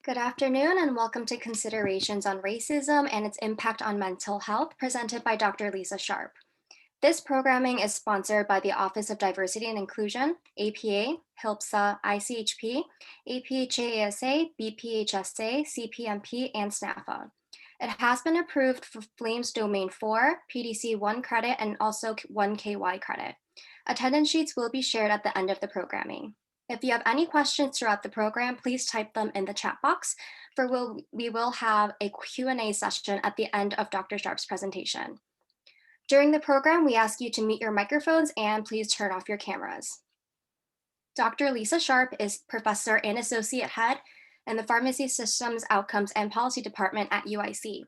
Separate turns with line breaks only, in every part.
Good afternoon and welcome to Considerations on Racism and its Impact on Mental Health, presented by Dr. Lisa Sharp. This programming is sponsored by the Office of Diversity and Inclusion, APA, HILPSA, ICHP, APHAASA, BPHSA, CPMP, and SNAFA. It has been approved for Flames Domain 4, PDC 1 credit, and also 1 KY credit. Attendance sheets will be shared at the end of the programming. If you have any questions throughout the program, please type them in the chat box, we will have a Q&A session at the end of Dr. Sharp's presentation. During the program, we ask you to mute your microphones and please turn off your cameras. Dr. Lisa Sharp is Professor and Associate Head in the Pharmacy Systems, Outcomes, and Policy Department at UIC.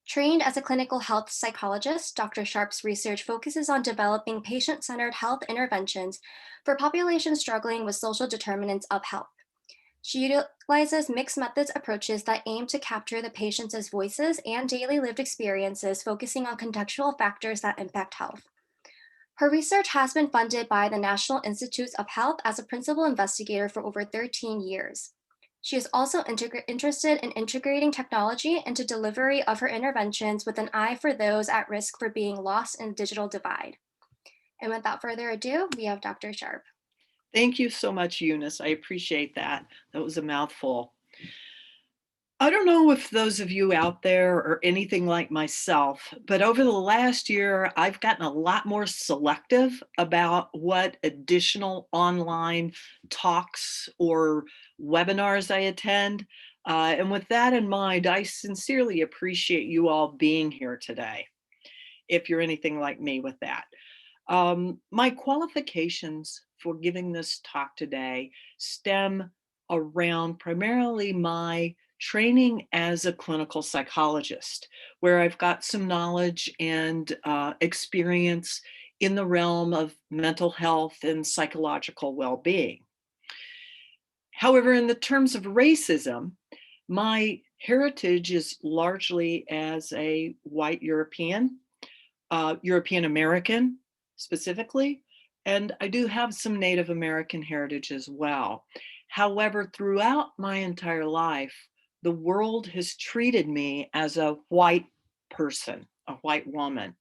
Trained as a clinical health psychologist, Dr. Sharp's research focuses on developing patient-centered health interventions for populations struggling with social determinants of health. She utilizes mixed methods approaches that aim to capture the patient's voices and daily lived experiences, focusing on contextual factors that impact health. Her research has been funded by the National Institutes of Health as a principal investigator for over 13 years. She is also interested in integrating technology into delivery of her interventions with an eye for those at risk for being lost in a digital divide. And without further ado, we have Dr. Sharp.
Thank you so much, Eunice. I appreciate that. That was a mouthful. I don't know if those of you out there are anything like myself, but over the last year, I've gotten a lot more selective about what additional online talks or webinars I attend. And with that in mind, I sincerely appreciate you all being here today, if you're anything like me with that. My qualifications for giving this talk today stem around primarily my training as a clinical psychologist, where I've got some knowledge and experience in the realm of mental health and psychological well-being. However, in the terms of racism, my heritage is largely as a white European, European American specifically, and I do have some Native American heritage as well. However, throughout my entire life, the world has treated me as a white person, a white woman.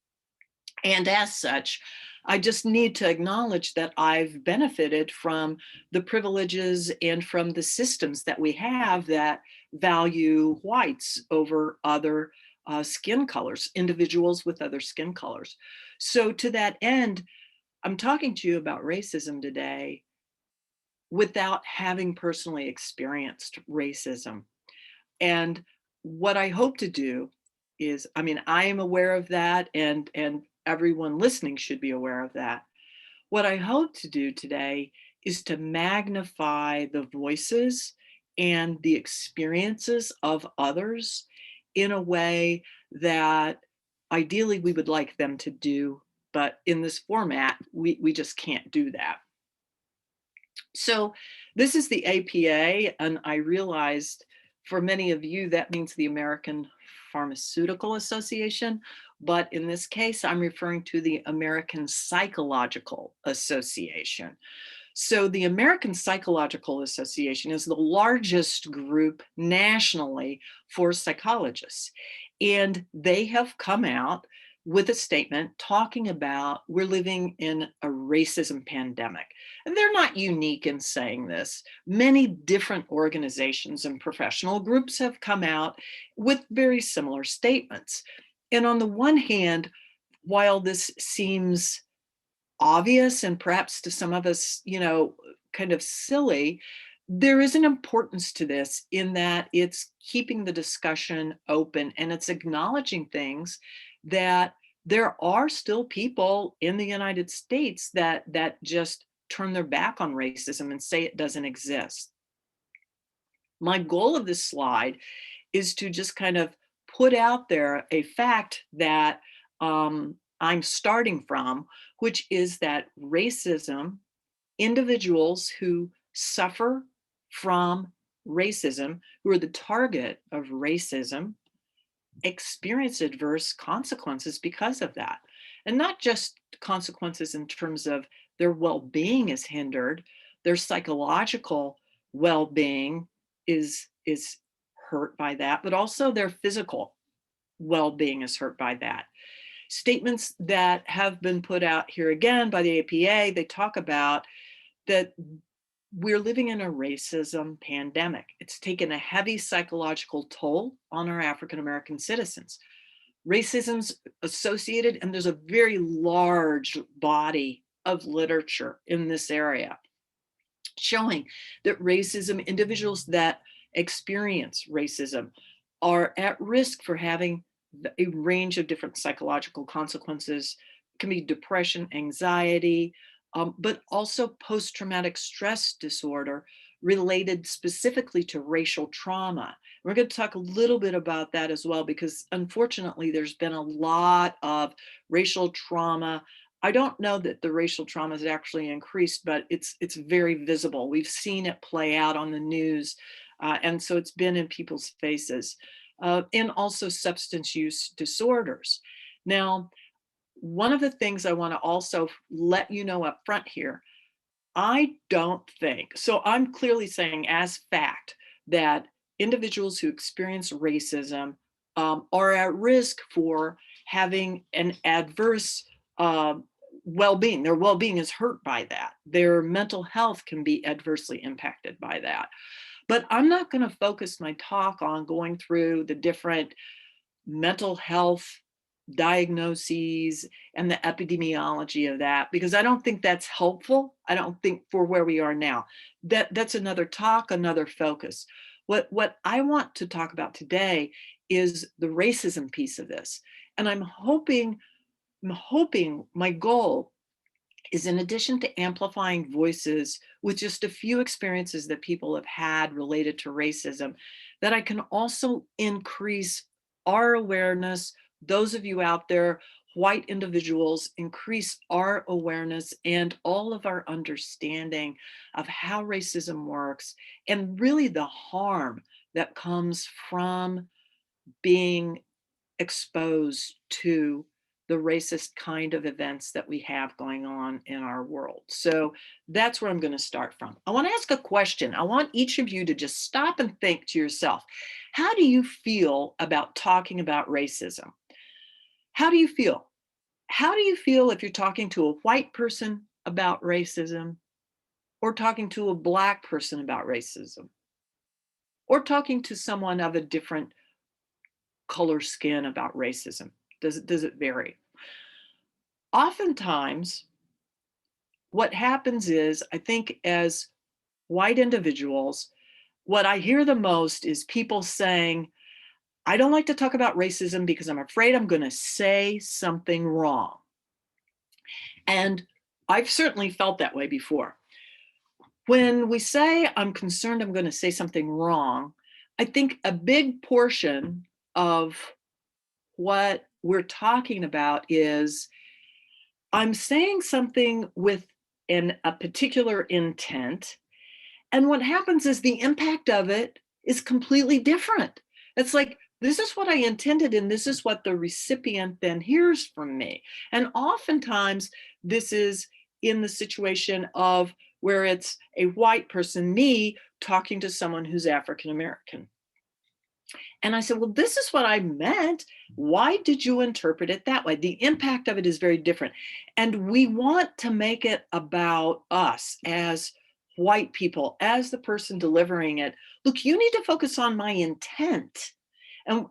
And as such, I just need to acknowledge that I've benefited from the privileges and from the systems that we have that value whites over other skin colors, individuals with other skin colors. So to that end, I'm talking to you about racism today without having personally experienced racism. And what I hope to do is, I am aware of that, and everyone listening should be aware of that. What I hope to do today is to magnify the voices and the experiences of others in a way that ideally we would like them to do, but in this format, we just can't do that. So this is the APA, and I realized for many of you that means the American Pharmaceutical Association, but in this case, I'm referring to the American Psychological Association. So the American Psychological Association is the largest group nationally for psychologists, and they have come out with a statement talking about we're living in a racism pandemic. And they're not unique in saying this. Many different organizations and professional groups have come out with very similar statements. And on the one hand, while this seems obvious and perhaps to some of us, kind of silly, there is an importance to this in that it's keeping the discussion open and it's acknowledging things that there are still people in the United States that just turn their back on racism and say it doesn't exist. My goal of this slide is to just kind of put out there a fact that I'm starting from, which is that racism, individuals who suffer from racism, who are the target of racism, experience adverse consequences because of that. And not just consequences in terms of their well-being is hindered, their psychological well-being is hurt by that, but also their physical well-being is hurt by that. Statements that have been put out here again by the APA, they talk about that we're living in a racism pandemic. It's taken a heavy psychological toll on our African American citizens. Racism's associated, and there's a very large body of literature in this area showing that racism, individuals that experience racism are at risk for having a range of different psychological consequences. It can be depression, anxiety, but also post-traumatic stress disorder related specifically to racial trauma. We're going to talk a little bit about that as well, because unfortunately there's been a lot of racial trauma. I don't know that the racial trauma has actually increased, but it's very visible. We've seen it play out on the news, and so it's been in people's faces, and also substance use disorders. Now, one of the things I want to also let you know up front here, I don't think, so I'm clearly saying as fact that individuals who experience racism are at risk for having an adverse well-being. Their well-being is hurt by that. Their mental health can be adversely impacted by that. But I'm not going to focus my talk on going through the different mental health diagnoses and the epidemiology of that, because I don't think that's helpful. I don't think for where we are now. That's another talk, another focus. What I want to talk about today is the racism piece of this. And I'm hoping my goal is, in addition to amplifying voices with just a few experiences that people have had related to racism, that I can also increase our awareness. Those of you out there, white individuals, increase our awareness and all of our understanding of how racism works and really the harm that comes from being exposed to the racist kind of events that we have going on in our world. So that's where I'm going to start from. I want to ask a question. I want each of you to just stop and think to yourself, how do you feel about talking about racism? How do you feel? How do you feel if you're talking to a white person about racism, or talking to a Black person about racism, or talking to someone of a different color skin about racism? Does it vary? Oftentimes, what happens is, I think as white individuals, what I hear the most is people saying, I don't like to talk about racism because I'm afraid I'm going to say something wrong. And I've certainly felt that way before. When we say, I'm concerned I'm going to say something wrong, I think a big portion of what we're talking about is, I'm saying something with a particular intent. And what happens is the impact of it is completely different. It's like, this is what I intended, and this is what the recipient then hears from me. And oftentimes, this is in the situation of where it's a white person, me, talking to someone who's African American. And I said, well, this is what I meant. Why did you interpret it that way? The impact of it is very different. And we want to make it about us as white people, as the person delivering it. Look, you need to focus on my intent.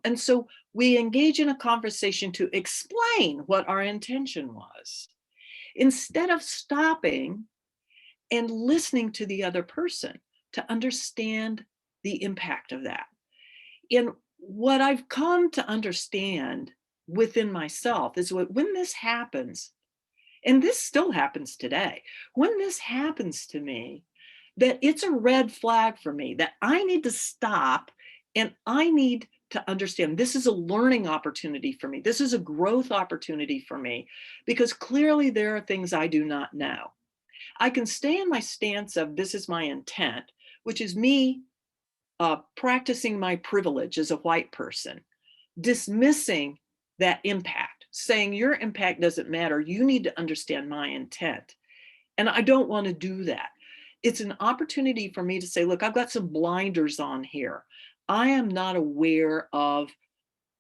And so we engage in a conversation to explain what our intention was, instead of stopping and listening to the other person to understand the impact of that. And what I've come to understand within myself is, when this happens, and this still happens today, when this happens to me, that it's a red flag for me, that I need to stop and I need to understand this is a learning opportunity for me. This is a growth opportunity for me, because clearly there are things I do not know. I can stay in my stance of, this is my intent, which is me practicing my privilege as a white person, dismissing that impact, saying your impact doesn't matter. You need to understand my intent. And I don't want to do that. It's an opportunity for me to say, look, I've got some blinders on here. I am not aware of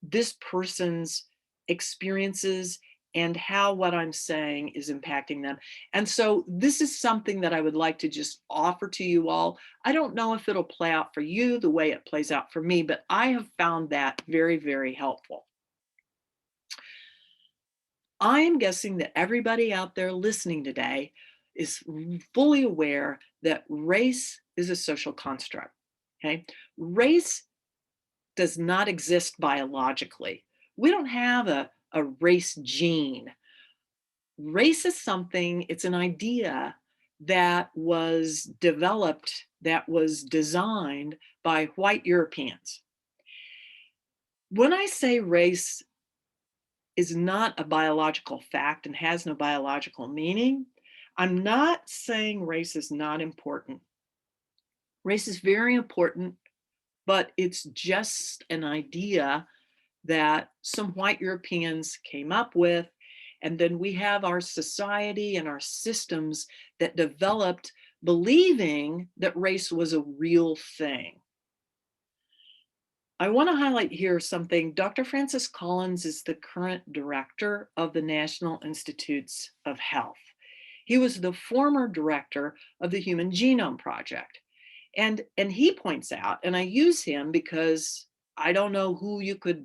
this person's experiences and how what I'm saying is impacting them. And so this is something that I would like to just offer to you all. I don't know if it'll play out for you the way it plays out for me, but I have found that very, very helpful. I am guessing that everybody out there listening today is fully aware that race is a social construct. Okay. Race does not exist biologically. We don't have a race gene. Race is something, it's an idea that was developed, that was designed by white Europeans. When I say race is not a biological fact and has no biological meaning, I'm not saying race is not important. Race is very important, but it's just an idea that some white Europeans came up with. And then we have our society and our systems that developed believing that race was a real thing. I want to highlight here something. Dr. Francis Collins is the current director of the National Institutes of Health. He was the former director of the Human Genome Project. And he points out, and I use him because I don't know who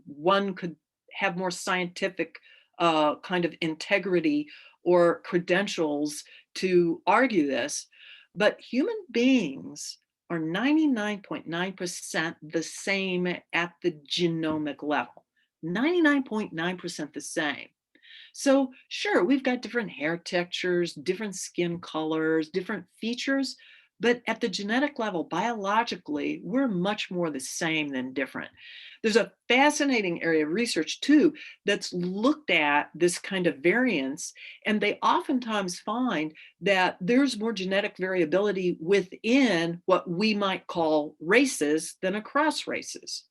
one could have more scientific kind of integrity or credentials to argue this, but human beings are 99.9% the same at the genomic level. 99.9% the same. So, sure, we've got different hair textures, different skin colors, different features, but at the genetic level, biologically, we're much more the same than different. There's a fascinating area of research, too, that's looked at this kind of variance, and they oftentimes find that there's more genetic variability within what we might call races than across races.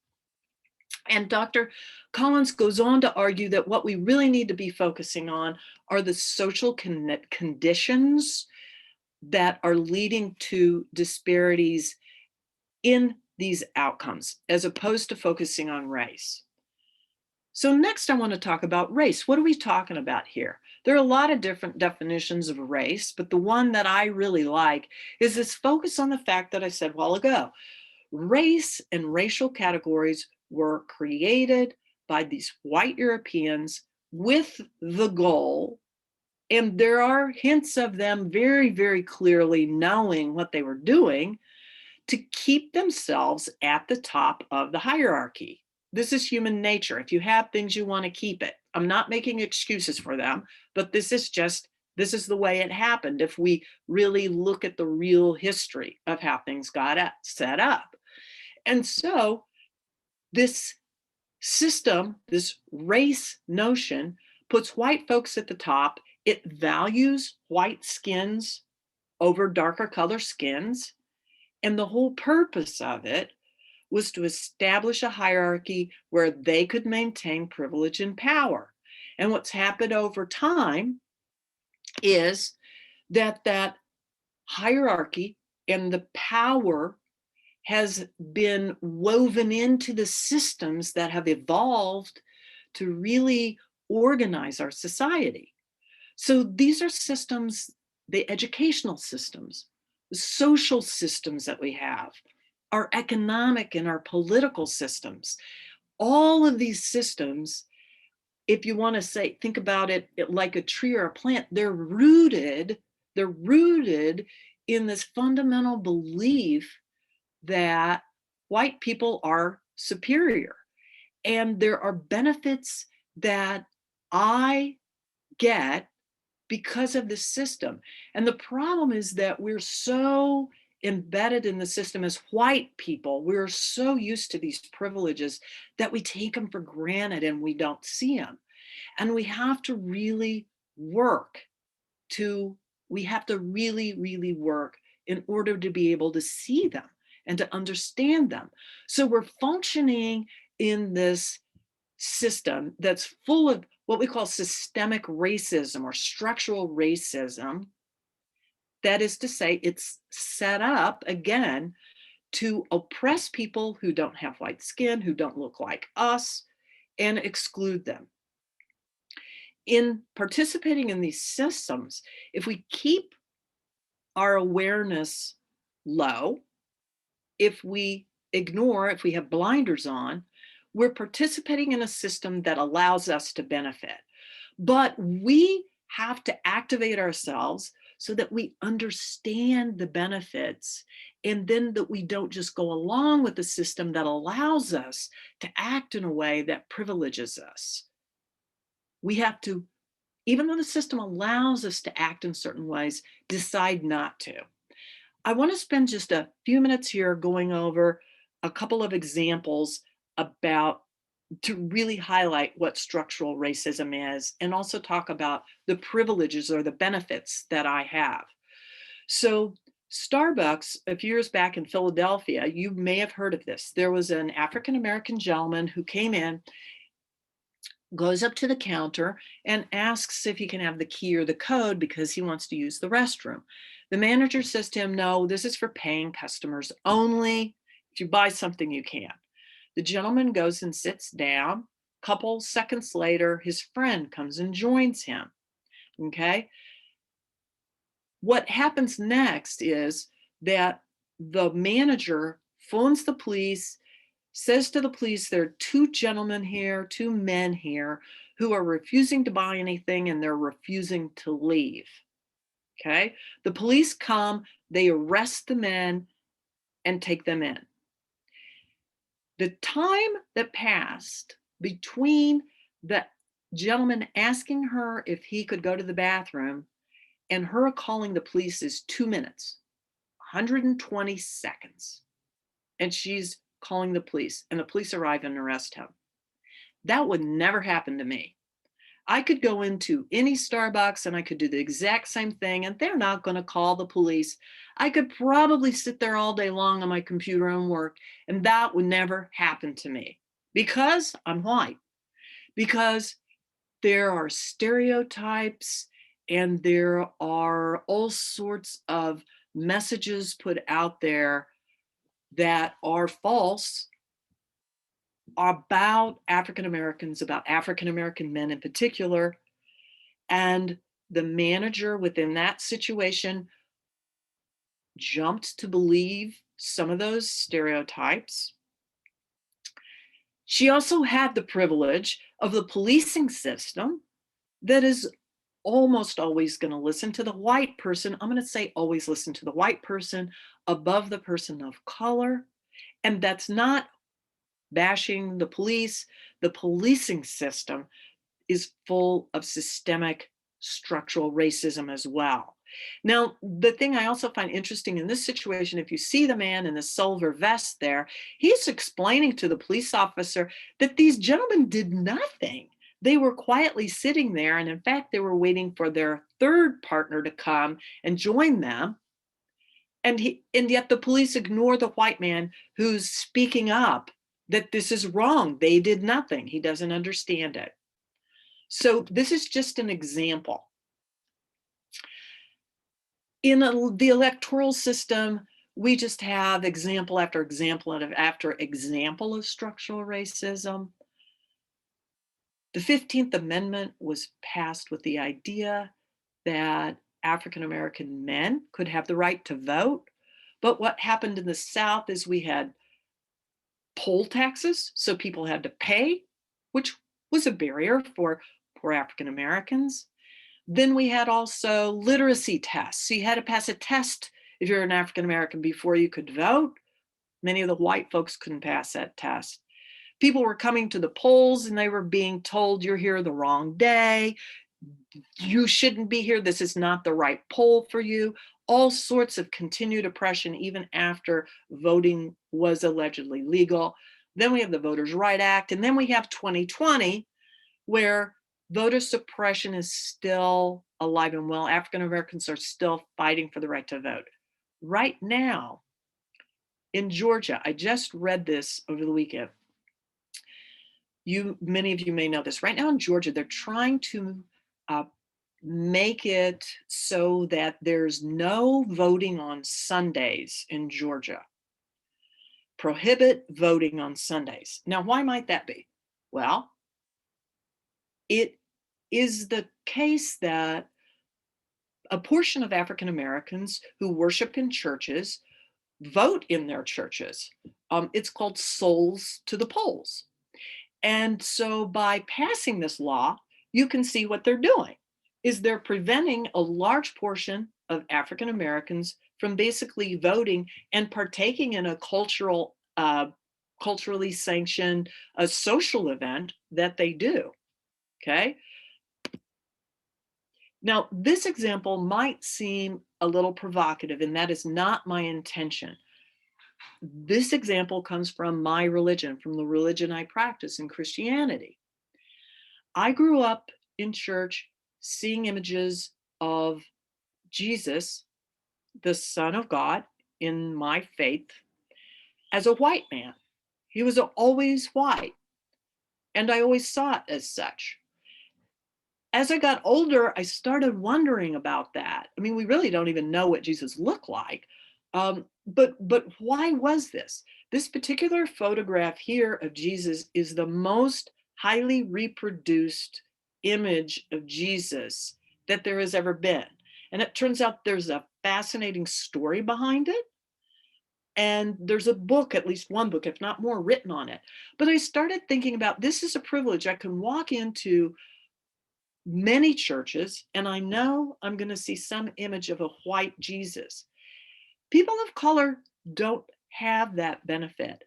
And Dr. Collins goes on to argue that what we really need to be focusing on are the social conditions that are leading to disparities in these outcomes, as opposed to focusing on race. So next I want to talk about race. What are we talking about here? There are a lot of different definitions of race, but the one that I really like is this focus on the fact that I said a while ago. Race and racial categories were created by these white Europeans with the goal, and there are hints of them very, very clearly knowing what they were doing, to keep themselves at the top of the hierarchy. This is human nature. If you have things, you want to keep it. I'm not making excuses for them, but this is the way it happened if we really look at the real history of how things got set up. And so this system, this race notion, puts white folks at the top. It values white skins over darker color skins. And the whole purpose of it was to establish a hierarchy where they could maintain privilege and power. And what's happened over time is that hierarchy and the power has been woven into the systems that have evolved to really organize our society. So these are systems, the educational systems, the social systems that we have, our economic and our political systems. All of these systems, if you want to say, think about it like a tree or a plant, they're rooted in this fundamental belief that white people are superior. And there are benefits that I get because of the system. And the problem is that we're so embedded in the system as white people. We're so used to these privileges that we take them for granted and we don't see them. And we have to really work to, we have to really, really work in order to be able to see them and to understand them. So we're functioning in this system that's full of what we call systemic racism or structural racism. That is to say, it's set up again to oppress people who don't have white skin, who don't look like us, and exclude them. In participating in these systems, if we keep our awareness low, if we ignore, if we have blinders on, we're participating in a system that allows us to benefit. But we have to activate ourselves so that we understand the benefits, and then that we don't just go along with the system that allows us to act in a way that privileges us. We have to, even though the system allows us to act in certain ways, decide not to. I want to spend just a few minutes here going over a couple of examples about, to really highlight what structural racism is, and also talk about the privileges or the benefits that I have. So, Starbucks, a few years back in Philadelphia, you may have heard of this. There was an African American gentleman who came in, goes up to the counter, and asks if he can have the key or the code because he wants to use the restroom. The manager says to him, "No, this is for paying customers only. If you buy something, you can." The gentleman goes and sits down. Couple seconds later, his friend comes and joins him. Okay. What happens next is that the manager phones the police, says to the police, there are two gentlemen here, two men here who are refusing to buy anything and they're refusing to leave. Okay. The police come, they arrest the men and take them in. The time that passed between the gentleman asking her if he could go to the bathroom and her calling the police is 2 minutes, 120 seconds. And she's calling the police, and the police arrive and arrest him. That would never happen to me. I could go into any Starbucks and I could do the exact same thing, and they're not going to call the police. I could probably sit there all day long on my computer and work, and that would never happen to me because I'm white, because there are stereotypes and there are all sorts of messages put out there that are false about African Americans, about African American men in particular. And the manager within that situation jumped to believe some of those stereotypes. She also had the privilege of the policing system that is almost always going to listen to the white person. I'm going to say always listen to the white person above the person of color. And that's not bashing the police. The policing system is full of systemic structural racism as well. Now, the thing I also find interesting in this situation, if you see the man in the silver vest there, he's explaining to the police officer that these gentlemen did nothing. They were quietly sitting there, and in fact, they were waiting for their third partner to come and join them. And yet the police ignore the white man who's speaking up that this is wrong. They did nothing. He doesn't understand it. So this is just an example. In the electoral system, we just have example after example after example of structural racism. The 15th Amendment was passed with the idea that African American men could have the right to vote. But what happened in the South is we had poll taxes, so people had to pay, which was a barrier for poor African Americans. Then we had also literacy tests. So you had to pass a test if you're an African American before you could vote. Many of the white folks couldn't pass that test. People were coming to the polls and they were being told, "You're here the wrong day. You shouldn't be here. This is not the right poll for you." All sorts of continued oppression, even after voting was allegedly legal. Then we have the Voters' Right Act. And then we have 2020, where voter suppression is still alive and well. African Americans are still fighting for the right to vote. Right now, in Georgia, I just read this over the weekend. Many of you may know this. Right now in Georgia, they're trying to make it so that there's no voting on Sundays in Georgia. prohibit voting on Sundays. Now, why might that be? Well, it is the case that a portion of African Americans who worship in churches vote in their churches. It's called souls to the polls. And so by passing this law, you can see what they're doing is they're preventing a large portion of African Americans from basically voting and partaking in a culturally sanctioned a social event that they do. Okay. Now, this example might seem a little provocative, and that is not my intention. This example comes from my religion, from the religion I practice in Christianity. I grew up in church seeing images of Jesus, the Son of God, in my faith as a white man. He was always white, and I always saw it as such. As I got older, I started wondering about that. I mean, we really don't even know what Jesus looked like. But why was this? This particular photograph here of Jesus is the most highly reproduced image of Jesus that there has ever been. And it turns out there's a fascinating story behind it. And there's a book, at least one book, if not more, written on it. But I started thinking about this is a privilege. I can walk into many churches, and I know I'm going to see some image of a white Jesus. People of color don't have that benefit.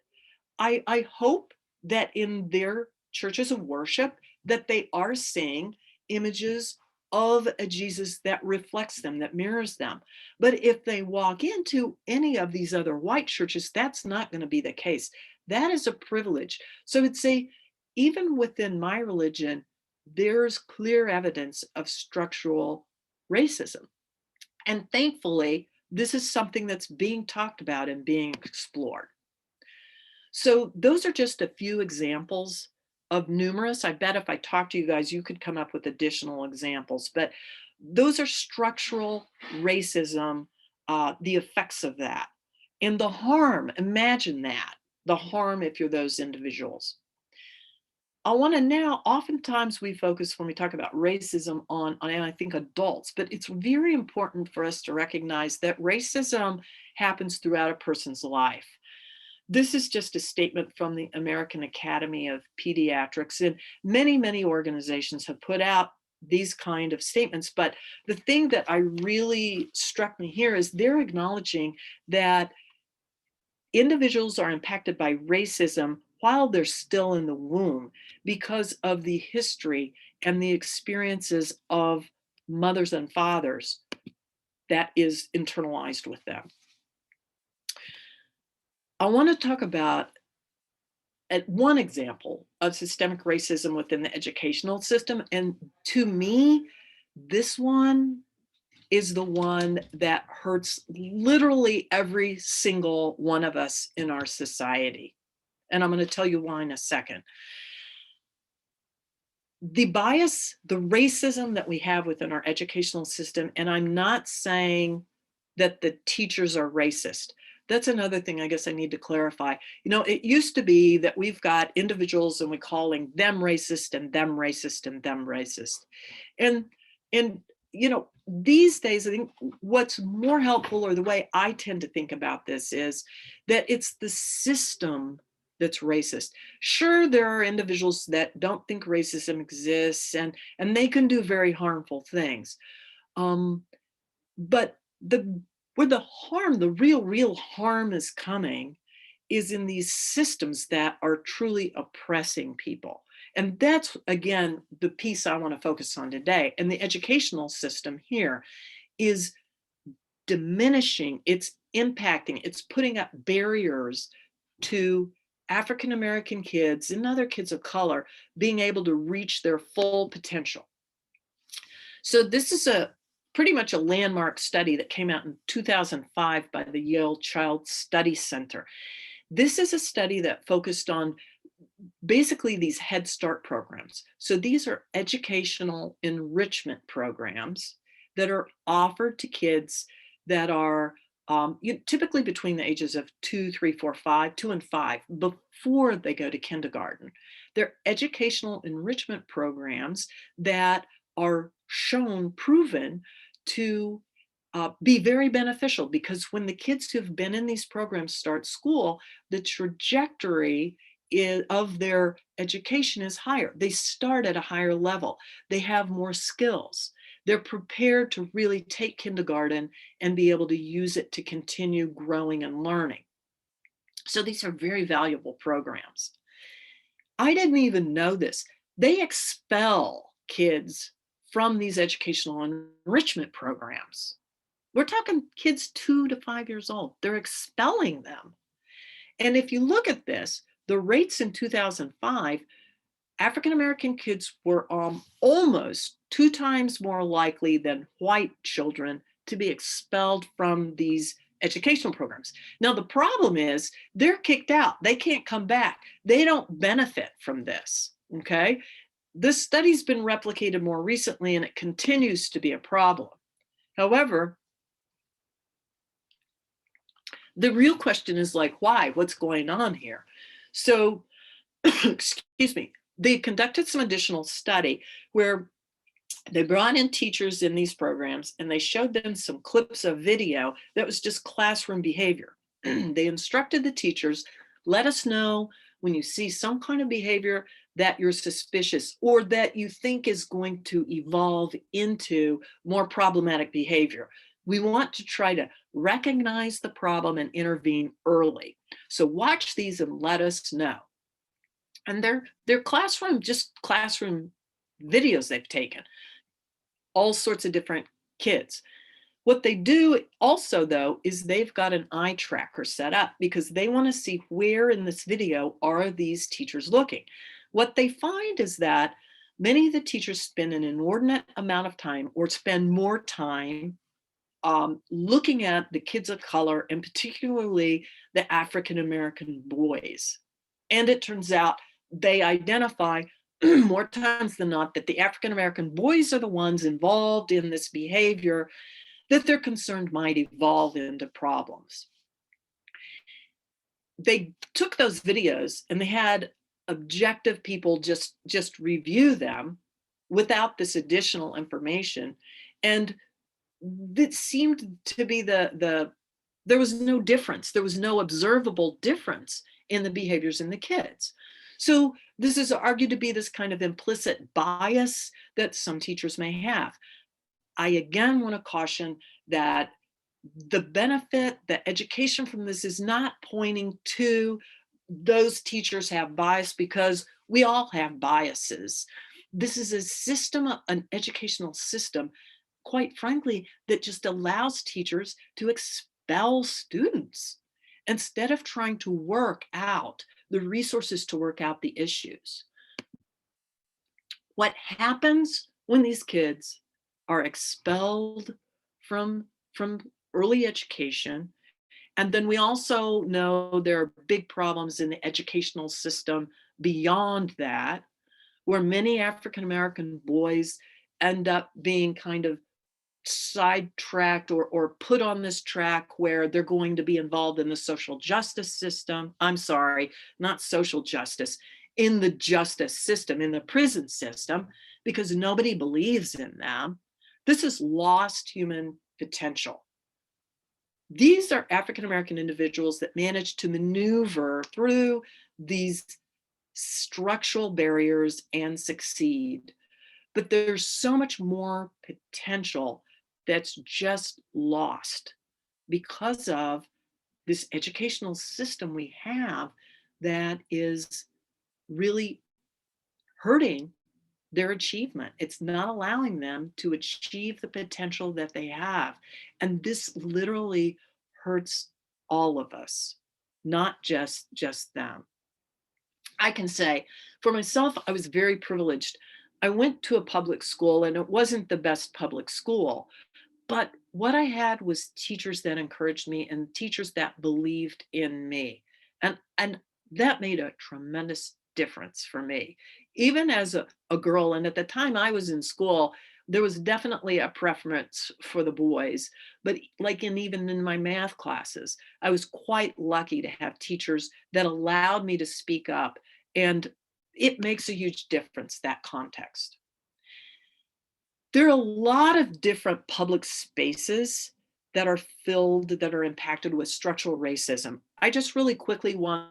I hope that in their churches of worship that they are seeing images of a Jesus that reflects them, that mirrors them. But if they walk into any of these other white churches, that's not going to be the case. That is a privilege. So I'd say, even within my religion, there's clear evidence of structural racism. And thankfully, this is something that's being talked about and being explored. So those are just a few examples of numerous. I bet if I talk to you guys, you could come up with additional examples, but those are structural racism, the effects of that. And the harm, imagine that, the harm if you're those individuals. I want to now, oftentimes we focus when we talk about racism on, I think, adults, but it's very important for us to recognize that racism happens throughout a person's life. This is just a statement from the American Academy of Pediatrics, and many organizations have put out these kind of statements. But the thing that I really struck me here is they're acknowledging that individuals are impacted by racism while they're still in the womb because of the history and the experiences of mothers and fathers that is internalized with them. I want to talk about one example of systemic racism within the educational system. And to me, this one is the one that hurts literally every single one of us in our society. And I'm going to tell you why in a second. The bias, the racism that we have within our educational system, and I'm not saying that the teachers are racist. That's another thing I guess I need to clarify. You know, it used to be that we've got individuals and we're calling them racist and them racist and them racist. And you know, these days I think what's more helpful, or the way I tend to think about this, is that it's the system that's racist. Sure, there are individuals that don't think racism exists, and they can do very harmful things. But where the harm, the real harm is coming is in these systems that are truly oppressing people. And that's, again, the piece I want to focus on today. And the educational system here is diminishing, it's impacting, it's putting up barriers to African American kids and other kids of color being able to reach their full potential. So this is pretty much a landmark study that came out in 2005 by the Yale Child Study Center. This is a study that focused on basically these Head Start programs. So these are educational enrichment programs that are offered to kids that are typically between the ages of 2, 3, 4, 5, 2 and 5, before they go to kindergarten. They're educational enrichment programs that are shown, proven to be very beneficial, because when the kids who've been in these programs start school, the trajectory of their education is higher. They start at a higher level. They have more skills. They're prepared to really take kindergarten and be able to use it to continue growing and learning. So these are very valuable programs. I didn't even know this. They expel kids from these educational enrichment programs. We're talking kids 2 to 5 years old. They're expelling them. And if you look at this, the rates in 2005, African American kids were almost 2 times more likely than white children to be expelled from these educational programs. Now, the problem is they're kicked out. They can't come back. They don't benefit from this. Okay. This study's been replicated more recently, and it continues to be a problem. However, the real question is like, why? What's going on here? So, excuse me, they conducted some additional study where they brought in teachers in these programs and they showed them some clips of video that was just classroom behavior. They instructed the teachers, let us know when you see some kind of behavior that you're suspicious or that you think is going to evolve into more problematic behavior. We want to try to recognize the problem and intervene early. So watch these and let us know. And they're classroom videos they've taken, all sorts of different kids. What they do also, though, is they've got an eye tracker set up because they want to see where in this video are these teachers looking. What they find is that many of the teachers spend an inordinate amount of time or spend more time looking at the kids of color, and particularly the African American boys. And it turns out they identify more times than not that the African American boys are the ones involved in this behavior that they're concerned might evolve into problems. They took those videos and they had objective people just review them without this additional information, and that seemed to be there was no difference. There was no observable difference in the behaviors in the kids. So this is argued to be this kind of implicit bias that some teachers may have. I again want to caution that the benefit, the education from this is not pointing to those teachers have bias, because we all have biases. This is a system, an educational system, quite frankly, that just allows teachers to expel students instead of trying to work out the resources to work out the issues. What happens when these kids are expelled from early education? And then we also know there are big problems in the educational system beyond that, where many African American boys end up being kind of sidetracked or put on this track where they're going to be involved in the social justice system. I'm sorry, not social justice, in the justice system, in the prison system, because nobody believes in them. This is lost human potential. These are African American individuals that manage to maneuver through these structural barriers and succeed. But there's so much more potential that's just lost because of this educational system we have that is really hurting their achievement. It's not allowing them to achieve the potential that they have. And this literally hurts all of us, not just them. I can say for myself, I was very privileged. I went to a public school and it wasn't the best public school, but what I had was teachers that encouraged me and teachers that believed in me. And that made a tremendous difference for me. Even as a girl, and at the time I was in school, There was definitely a preference for the boys, but like even in my math classes, I was quite lucky to have teachers that allowed me to speak up, and it makes a huge difference, that context. There are a lot of different public spaces that are filled, that are impacted with structural racism. I just really quickly want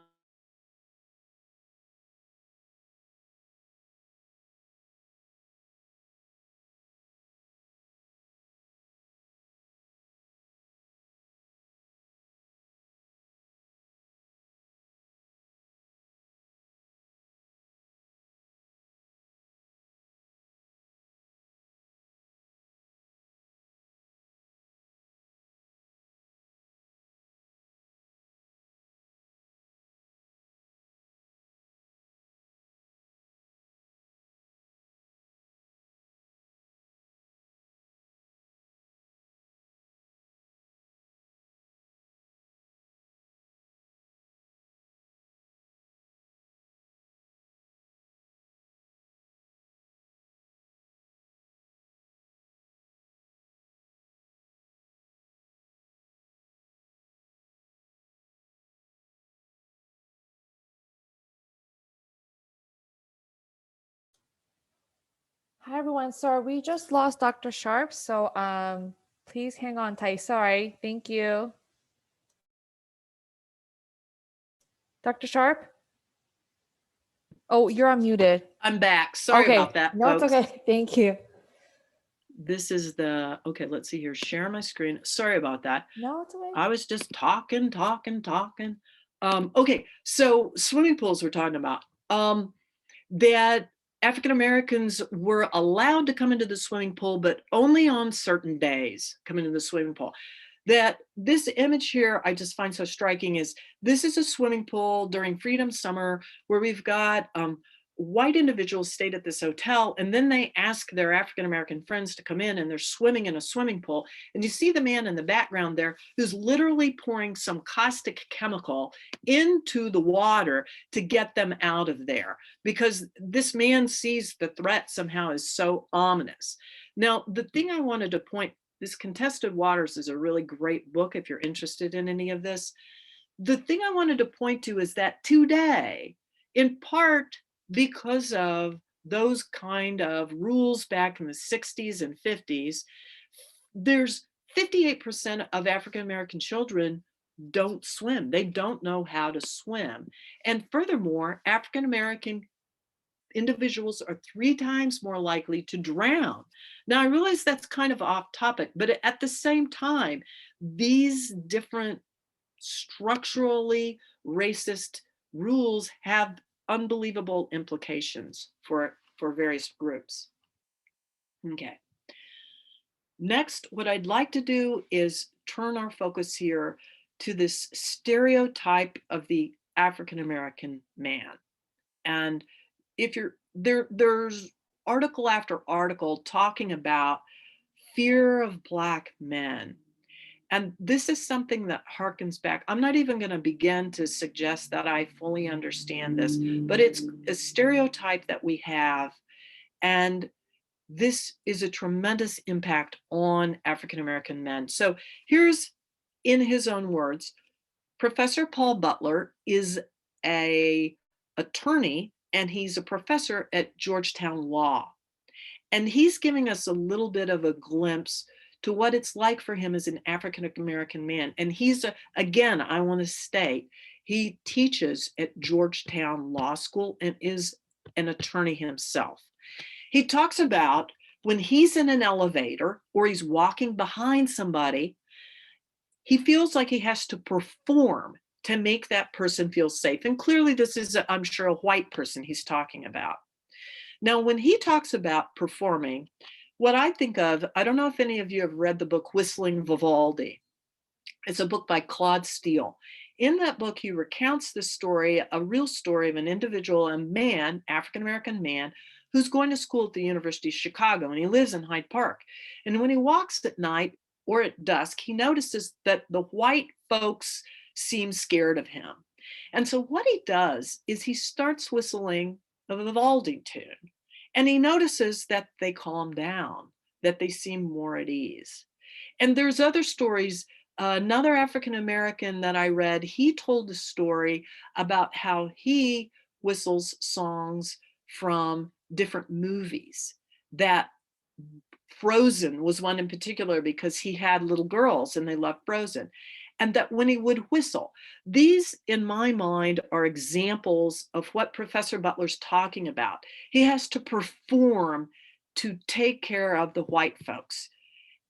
Hi everyone. Sorry, we just lost Dr. Sharp, so please hang on tight. Sorry. Thank you. Dr. Sharp? Oh, you're unmuted.
I'm back. Sorry
Okay.
about that,
No, it's
folks.
okay. Thank you.
This is the okay, let's see here. Share my screen. Sorry about that.
No, it's okay.
I was just talking. Okay, so swimming pools we're talking about. That African Americans were allowed to come into the swimming pool, but only on certain days come into the swimming pool. That this image here I just find so striking is this is a swimming pool during Freedom Summer where we've got white individuals stayed at this hotel, and then they ask their African American friends to come in, and they're swimming in a swimming pool. And you see the man in the background there who's literally pouring some caustic chemical into the water to get them out of there, because this man sees the threat somehow is so ominous. Now, the thing I wanted to point, this Contested Waters is a really great book if you're interested in any of this. The thing I wanted to point to is that today, in part because of those kind of rules back in the 60s and 50s, there's 58% of African American children don't swim. They don't know how to swim. And furthermore, African American individuals are 3 times more likely to drown. Now, I realize that's kind of off topic, but at the same time, these different structurally racist rules have unbelievable implications for various groups. Okay. Next, what I'd like to do is turn our focus here to this stereotype of the African American man. And if you're there's article after article talking about fear of Black men. And this is something that harkens back. I'm not even going to begin to suggest that I fully understand this, but it's a stereotype that we have. And this is a tremendous impact on African American men. So here's, in his own words, Professor Paul Butler is a attorney and he's a professor at Georgetown Law. And he's giving us a little bit of a glimpse to what it's like for him as an African American man. And again, I want to state, he teaches at Georgetown Law School and is an attorney himself. He talks about when he's in an elevator or he's walking behind somebody, he feels like he has to perform to make that person feel safe. And clearly, this is, I'm sure, a white person he's talking about. Now, when he talks about performing, what I think of, I don't know if any of you have read the book Whistling Vivaldi. It's a book by Claude Steele. In that book, he recounts the story, a real story of an individual, a man, African American man, who's going to school at the University of Chicago, and he lives in Hyde Park. And when he walks at night or at dusk, he notices that the white folks seem scared of him. And so what he does is he starts whistling a Vivaldi tune, and he notices that they calm down. that they seem more at ease. And there's other stories. Another African American that I read, he told a story about how he whistles songs from different movies. That Frozen was one in particular because he had little girls and they loved Frozen. And that when he would whistle, these, in my mind, are examples of what Professor Butler's talking about. He has to perform to take care of the white folks.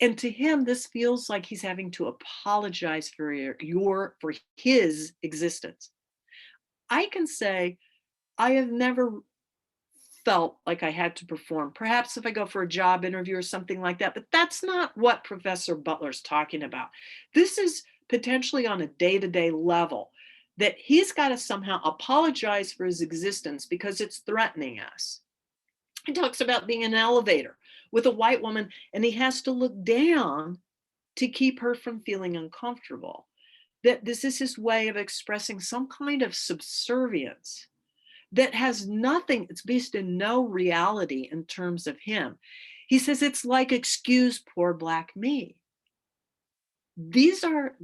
And to him, this feels like he's having to apologize for for his existence. I can say I have never felt like I had to perform. Perhaps if I go for a job interview or something like that, but that's not what Professor Butler's talking about. This is potentially on a day-to-day level that he's got to somehow apologize for his existence because it's threatening us. He talks about being in an elevator with a white woman and he has to look down to keep her from feeling uncomfortable. That this is his way of expressing some kind of subservience that has nothing, it's based in no reality in terms of him. He says it's like excuse poor black me. These are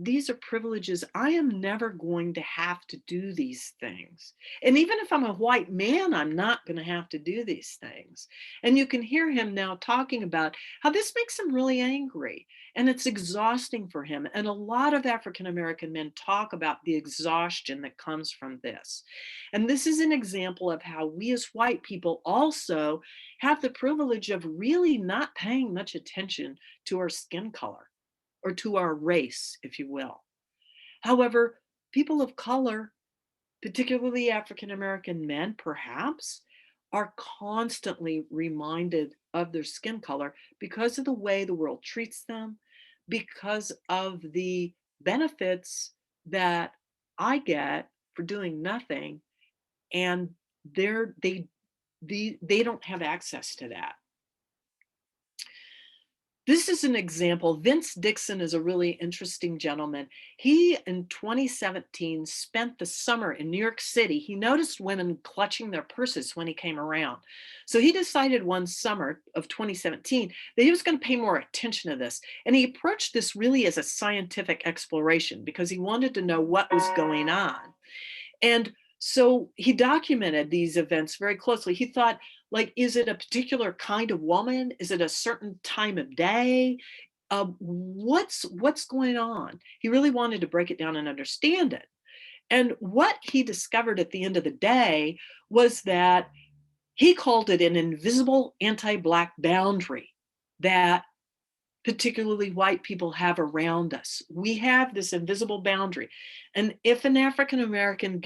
privileges. I am never going to have to do these things. And even if I'm a white man, I'm not going to have to do these things. And you can hear him now talking about how this makes him really angry and it's exhausting for him. And a lot of African American men talk about the exhaustion that comes from this. And this is an example of how we as white people also have the privilege of really not paying much attention to our skin color or to our race, if you will. However, people of color, particularly African American men, perhaps, are constantly reminded of their skin color because of the way the world treats them, because of the benefits that I get for doing nothing, and they're, they don't have access to that. This is an example. Vince Dixon is a really interesting gentleman. He, in 2017, spent the summer in New York City. He noticed women clutching their purses when he came around. So he decided one summer of 2017 that he was going to pay more attention to this. And he approached this really as a scientific exploration because he wanted to know what was going on. And so he documented these events very closely. He thought, like, is it a particular kind of woman? Is it a certain time of day? What's going on? He really wanted to break it down and understand it. And what he discovered at the end of the day was that he called it an invisible anti-Black boundary that particularly white people have around us. We have this invisible boundary. And if an African American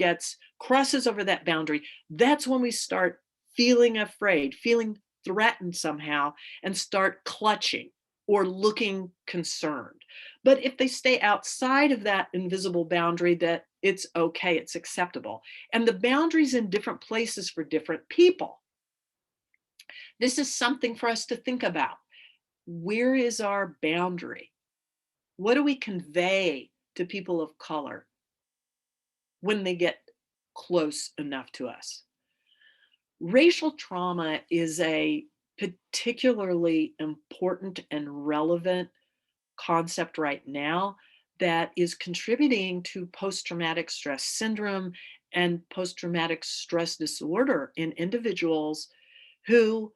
crosses over that boundary, that's when we start feeling afraid, feeling threatened somehow, and start clutching or looking concerned. But if they stay outside of that invisible boundary, that it's okay, it's acceptable. And the boundaries in different places for different people. This is something for us to think about. Where is our boundary? What do we convey to people of color when they get close enough to us? Racial trauma is a particularly important and relevant concept right now that is contributing to post-traumatic stress syndrome and post-traumatic stress disorder in individuals who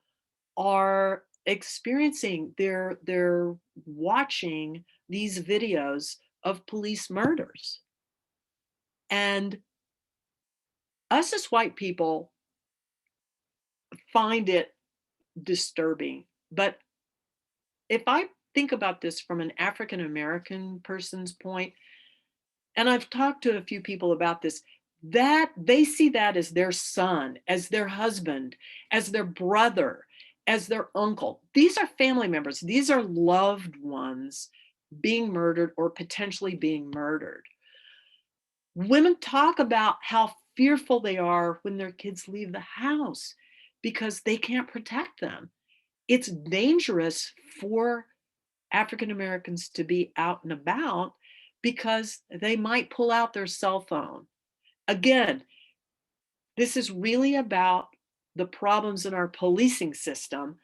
are experiencing, they're watching these videos of police murders. And us as white people find it disturbing. But if I think about this from an African American person's point, and I've talked to a few people about this, that they see that as their son, as their husband, as their brother, as their uncle. These are family members. These are loved ones being murdered or potentially being murdered. Women talk about how fearful they are when their kids leave the house because they can't protect them. It's dangerous for African Americans to be out and about because they might pull out their cell phone. Again, this is really about the problems in our policing system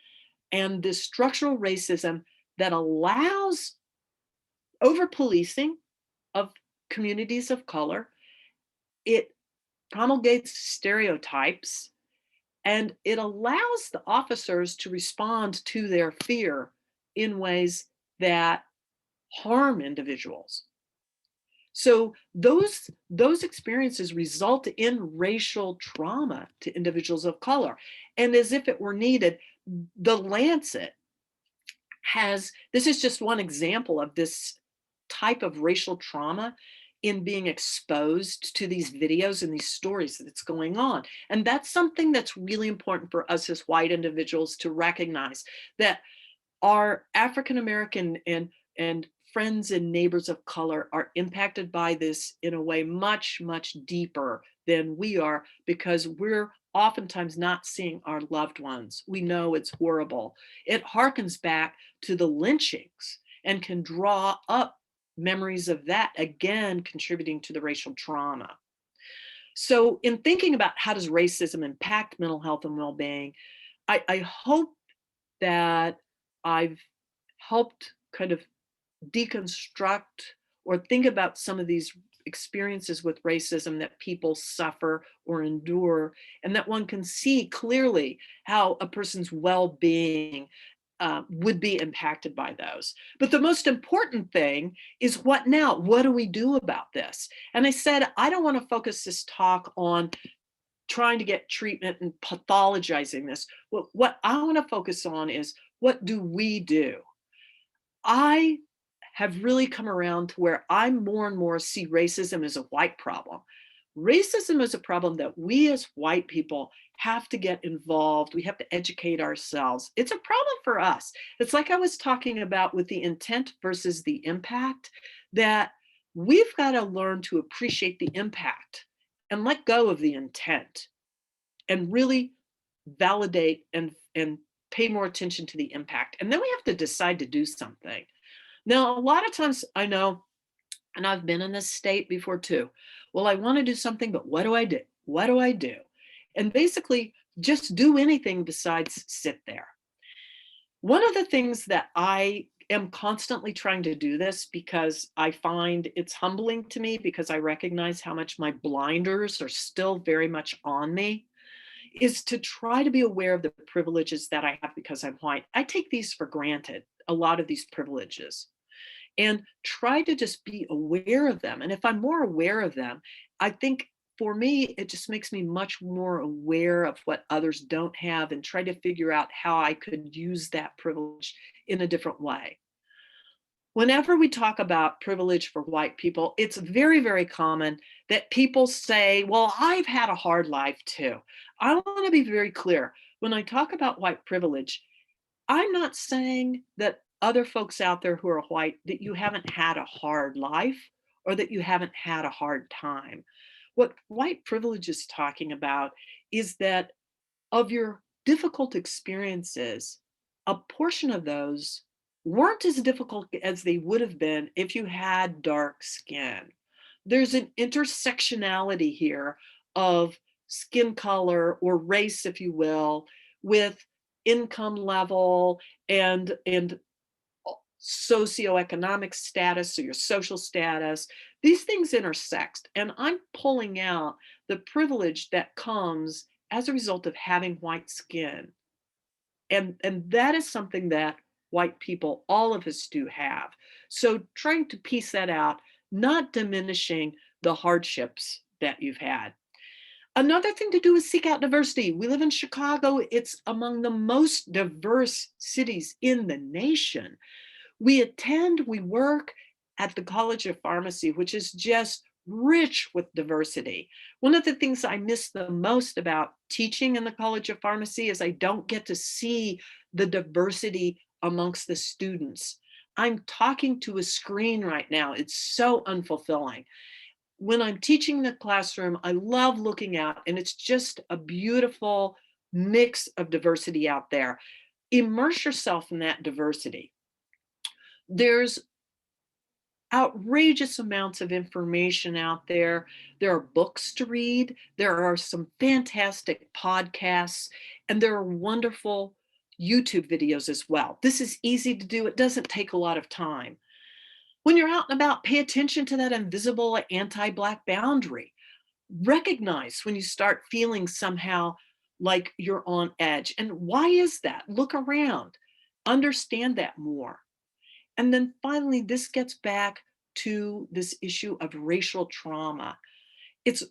and this structural racism that allows over policing of communities of color. It promulgates stereotypes, and it allows the officers to respond to their fear in ways that harm individuals. So those experiences result in racial trauma to individuals of color. And as if it were needed, the Lancet has, this is just one example of this type of racial trauma in being exposed to these videos and these stories that's going on. And that's something that's really important for us as white individuals to recognize, that our African American and friends and neighbors of color are impacted by this in a way much, much deeper than we are, because we're oftentimes not seeing our loved ones. We know it's horrible. It harkens back to the lynchings and can draw up memories of that, again contributing to the racial trauma. So in thinking about how does racism impact mental health and well-being, I hope that I've helped kind of deconstruct or think about some of these experiences with racism that people suffer or endure, and that one can see clearly how a person's well-being would be impacted by those. But the most important thing is, what now? What do we do about this? And I said, I don't want to focus this talk on trying to get treatment and pathologizing this. What I want to focus on is, what do we do? I have really come around to where I more and more see racism as a white problem. Racism is a problem that we as white people have to get involved. We have to educate ourselves. It's a problem for us. It's like I was talking about with the intent versus the impact, that we've got to learn to appreciate the impact and let go of the intent and really validate and pay more attention to the impact. And then we have to decide to do something. Now, a lot of times I know, and I've been in this state before too. Well, I want to do something, but what do I do? What do I do? And basically, just do anything besides sit there. One of the things that I am constantly trying to do this, because I find it's humbling to me, because I recognize how much my blinders are still very much on me, is to try to be aware of the privileges that I have because I'm white. I take these for granted, a lot of these privileges, and try to just be aware of them. And if I'm more aware of them, I think for me, it just makes me much more aware of what others don't have, and try to figure out how I could use that privilege in a different way. Whenever we talk about privilege for white people, it's very, very common that people say, well, I've had a hard life too. I want to be very clear. When I talk about white privilege, I'm not saying that other folks out there who are white, that you haven't had a hard life or that you haven't had a hard time. What white privilege is talking about is that of your difficult experiences, a portion of those weren't as difficult as they would have been if you had dark skin. There's an intersectionality here of skin color or race, if you will, with income level and socioeconomic status, or your social status. These things intersect, and I'm pulling out the privilege that comes as a result of having white skin. And that is something that white people, all of us, do have. So trying to piece that out, not diminishing the hardships that you've had. Another thing to do is seek out diversity. We live in Chicago. It's among the most diverse cities in the nation. We work at the College of Pharmacy, which is just rich with diversity. One of the things I miss the most about teaching in the College of Pharmacy is I don't get to see the diversity amongst the students. I'm talking to a screen right now. It's so unfulfilling. When I'm teaching the classroom, I love looking out, and it's just a beautiful mix of diversity out there. Immerse yourself in that diversity. There's outrageous amounts of information out there. There are books to read. There are some fantastic podcasts, and there are wonderful YouTube videos as well. This is easy to do. It doesn't take a lot of time. When you're out and about, pay attention to that invisible anti-Black boundary. Recognize when you start feeling somehow like you're on edge. And why is that? Look around, understand that more. And then finally, this gets back to this issue of racial trauma. It's,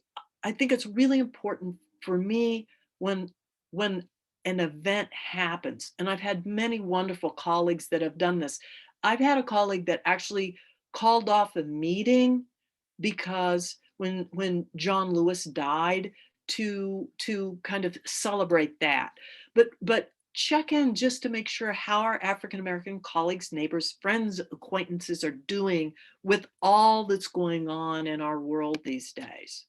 I think it's really important for me when when an event happens, and I've had many wonderful colleagues that have done this. I've had a colleague that actually called off a meeting because when John Lewis died, to kind of celebrate that. But check in just to make sure how our African American colleagues, neighbors, friends, acquaintances are doing with all that's going on in our world these days.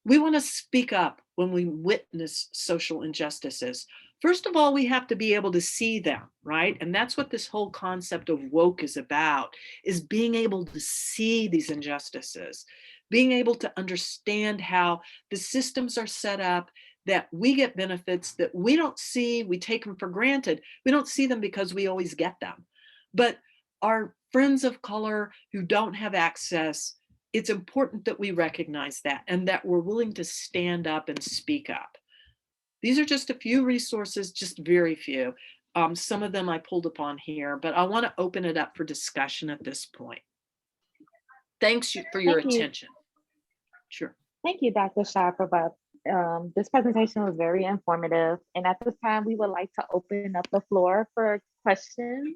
We want to speak up when we witness social injustices. First of all, we have to be able to see them, right? And that's what this whole concept of woke is about, is being able to see these injustices, being able to understand how the systems are set up, that we get benefits that we don't see, we take them for granted. We don't see them because we always get them. But our friends of color who don't have access, it's important that we recognize that and that we're willing to stand up and speak up. These are just a few resources, just very few. Some of them I pulled upon here, but I want to open it up for discussion at this point. Thanks for your
Thank you.
attention. Sure.
Thank you, Dr. Sharp, about this presentation was very informative. And at this time, we would like to open up the floor for questions.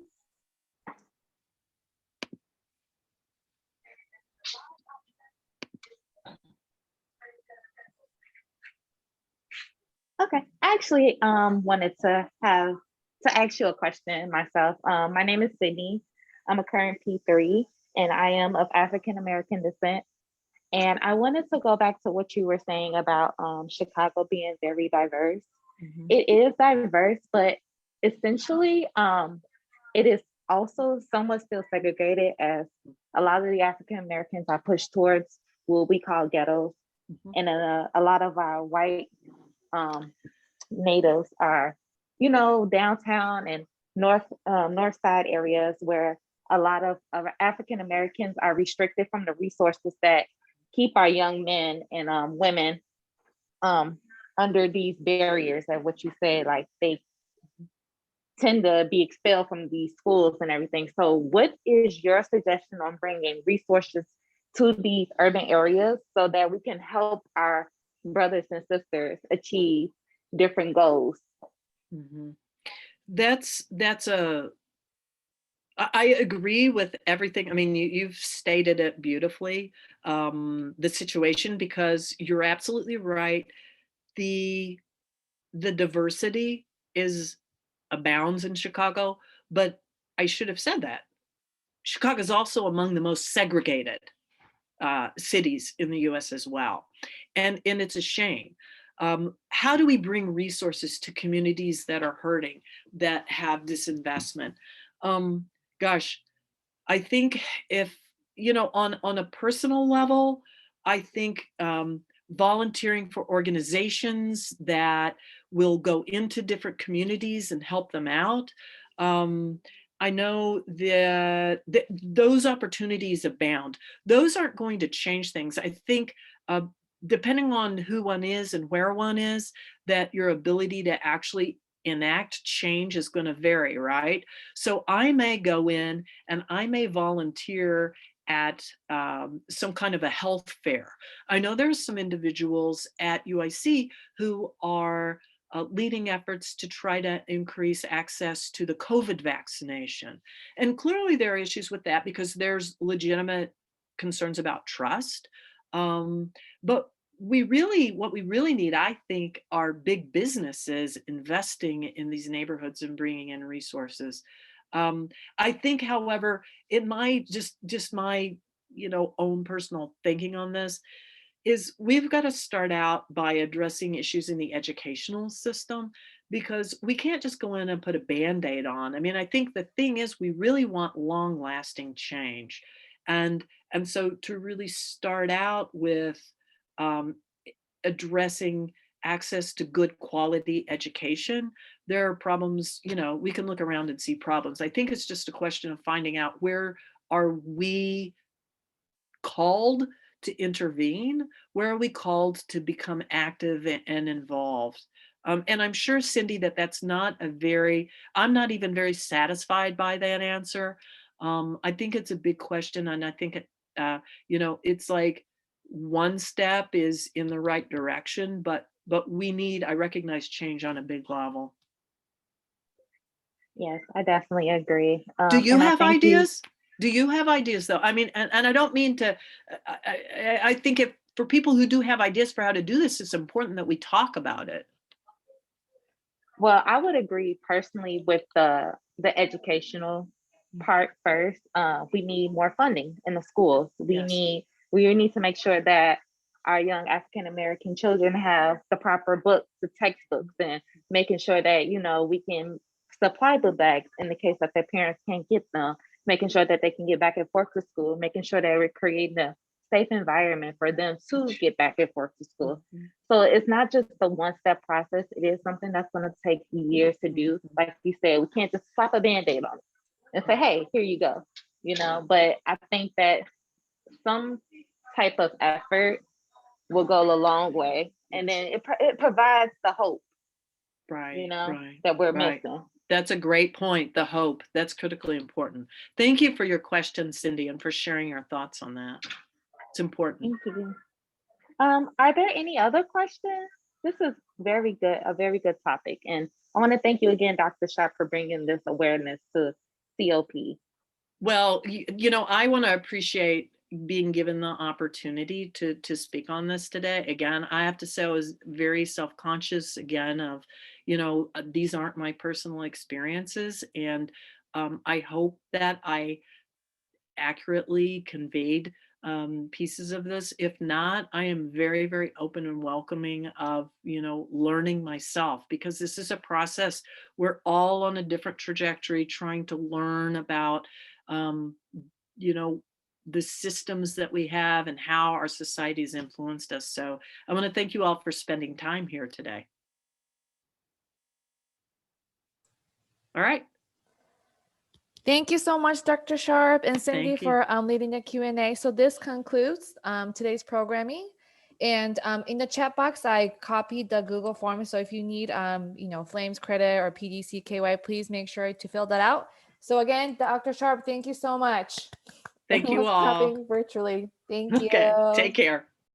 Okay, I actually wanted to ask you a question myself. My name is Sydney. I'm a current P3, and I am of African American descent. And I wanted to go back to what you were saying about Chicago being very diverse.
Mhm.
It is diverse, but essentially, it is also somewhat still segregated, as a lot of the African Americans are pushed towards what we call ghettos.
Mhm.
And a lot of our white natives are, you know, downtown and north side areas where a lot of African Americans are restricted from the resources that keep our young men and women under these barriers, and what you say, like they tend to be expelled from these schools and everything. So what is your suggestion on bringing resources to these urban areas so that we can help our brothers and sisters achieve different goals?
Mhm. That's a I agree with everything. I mean, you've stated it beautifully, the situation, because you're absolutely right. The the diversity is abounds in Chicago, but I should have said that. Chicago is also among the most segregated cities in the US as well. And it's a shame. How do we bring resources to communities that are hurting, that have disinvestment? Um, gosh, I think if, on a personal level, I think volunteering for organizations that will go into different communities and help them out. Um, I know that those opportunities abound. Those aren't going to change things. I think uh, depending on who one is and where one is, that your ability to actually enact change is going to vary, right? So I may go in and I may volunteer at some kind of a health fair. I know there's some individuals at UIC who are leading efforts to try to increase access to the COVID vaccination. And clearly there are issues with that because there's legitimate concerns about trust. But what we really need, I think, are big businesses investing in these neighborhoods and bringing in resources. I think, however, it might just my own personal thinking on this is we've got to start out by addressing issues in the educational system, because we can't just go in and put a band-aid on. I mean, I think the thing is we really want long-lasting change. And so to really start out with um, addressing access to good quality education, there are problems, we can look around and see problems. I think it's just a question of finding out, where are we called to intervene? Where are we called to become active and involved? And I'm sure, Cindy, that's not I'm not even very satisfied by that answer. I think it's a big question, and I think it's like one step is in the right direction, but I recognize change on a big level.
Yes, I definitely agree.
Do you
And I
have
thank you.
ideas? Do you have ideas, though? I mean, and I don't mean to, I think for people who do have ideas for how to do this, it's important that we talk about it.
Well, I would agree personally with the educational part first. We need more funding in the schools.
Yes.
We need to make sure that our young African American children have the proper books, the textbooks, and making sure that we can supply the bags in the case that their parents can't get them. Making sure that they can get back and forth to school. Making sure that we're creating a safe environment for them to get back and forth to school. So it's not just a one-step process. It is something that's going to take years to do. Like you said, we can't just slap a Band-Aid on it and say, hey, here you go. But I think that some type of effort will go a long way. And then it provides the hope,
Right.
that we're
Right.
missing.
That's a great point. The hope, that's critically important. Thank you for your question, Cindy, and for sharing your thoughts on that. It's important.
Thank you. Are there any other questions? This is a very good topic. And I want to thank you again, Dr. Sharp, for bringing this awareness to COP.
Well, I want to appreciate being given the opportunity to speak on this today. Again, I have to say I was very self-conscious again of, these aren't my personal experiences. And I hope that I accurately conveyed pieces of this. If not, I am very, very open and welcoming of, learning myself, because this is a process. We're all on a different trajectory trying to learn about, the systems that we have and how our society has influenced us. So I want to thank you all for spending time here today. All right.
Thank you so much, Dr. Sharp and Cindy,
Thank you.
for leading the Q&A. So this concludes today's programming. And in the chat box, I copied the Google form. So if you need, Flames credit or PDCKY, please make sure to fill that out. So again, Dr. Sharp, thank you so much.
Thank you all.
Virtually. Thank you.
Okay, take care.